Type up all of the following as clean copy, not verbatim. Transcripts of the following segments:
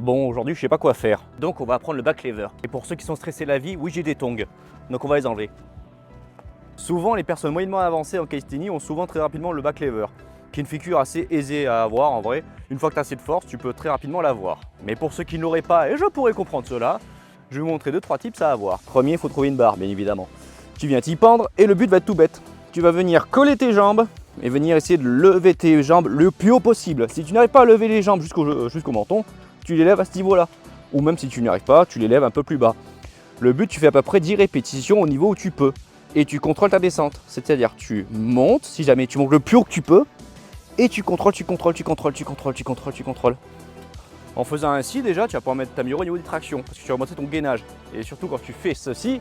Bon, aujourd'hui je sais pas quoi faire, donc on va apprendre le back lever. Et pour ceux qui sont stressés la vie, oui j'ai des tongs, donc on va les enlever. Souvent les personnes moyennement avancées en calisthénie ont souvent très rapidement le back lever, qui est une figure assez aisée à avoir en vrai. Une fois que tu as assez de force, tu peux très rapidement l'avoir. Mais pour ceux qui ne l'auraient pas, et je pourrais comprendre cela, je vais vous montrer 2-3 tips à avoir. Premier, il faut trouver une barre, bien évidemment. Tu viens t'y pendre et le but va être tout bête. Tu vas venir coller tes jambes et venir essayer de lever tes jambes le plus haut possible. Si tu n'arrives pas à lever les jambes jusqu'au menton, tu les lèves à ce niveau-là. Ou même si tu n'y arrives pas, tu les lèves un peu plus bas. Le but, tu fais à peu près 10 répétitions au niveau où tu peux. Et tu contrôles ta descente. C'est-à-dire tu montes, si jamais tu montes le plus haut que tu peux, et tu contrôles. En faisant ainsi, déjà, tu vas pouvoir t'améliorer au niveau des tractions, parce que tu vas augmenter ton gainage. Et surtout, quand tu fais ceci,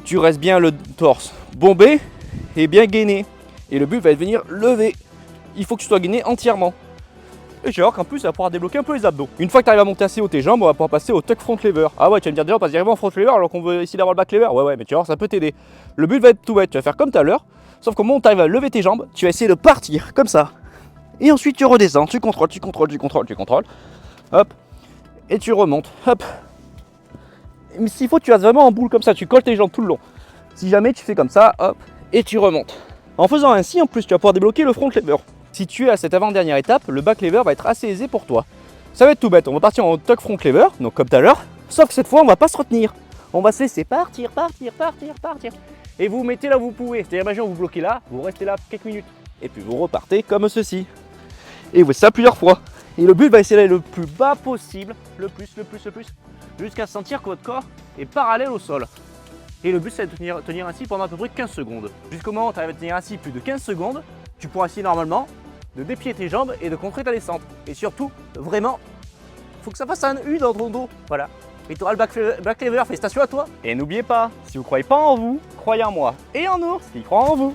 tu restes bien le torse bombé et bien gainé. Et le but va être de venir lever. Il faut que tu sois gainé entièrement. Et tu vas voir qu'en plus, ça va pouvoir débloquer un peu les abdos. Une fois que tu arrives à monter assez haut tes jambes, on va pouvoir passer au tuck front lever. Ah ouais, tu vas me dire déjà, on passe directement en front lever alors qu'on veut essayer d'avoir le back lever. Ouais, mais tu vas voir, ça peut t'aider. Le but va être tout bête, tu vas faire comme tout à l'heure, sauf qu'au moment où tu arrives à lever tes jambes, tu vas essayer de partir comme ça. Et ensuite, tu redescends, tu contrôles. Hop, et tu remontes, hop. Mais s'il faut, tu restes vraiment en boule comme ça, tu colles tes jambes tout le long. Si jamais tu fais comme ça, hop, et tu remontes. En faisant ainsi, en plus, tu vas pouvoir débloquer le front lever. Si tu es à cette avant-dernière étape, le back lever va être assez aisé pour toi. Ça va être tout bête, on va partir en tuck front lever, donc comme tout à l'heure, sauf que cette fois, on va pas se retenir. On va se laisser partir. Et vous vous mettez là où vous pouvez. C'est-à-dire, imaginez, vous bloquez là, vous restez là quelques minutes. Et puis vous repartez comme ceci. Et vous faites ça plusieurs fois. Et le but va essayer d'aller le plus bas possible, le plus, jusqu'à sentir que votre corps est parallèle au sol. Et le but, c'est de tenir ainsi pendant à peu près 15 secondes. Jusqu'au moment où tu arrives à tenir ainsi plus de 15 secondes, tu pourras essayer normalement de déplier tes jambes et de contrer ta descente. Et surtout, vraiment, faut que ça fasse un U dans ton dos. Voilà. Et tu auras le back lever, félicitations à toi. Et n'oubliez pas, si vous ne croyez pas en vous, croyez en moi. Et en ours qui croit en vous.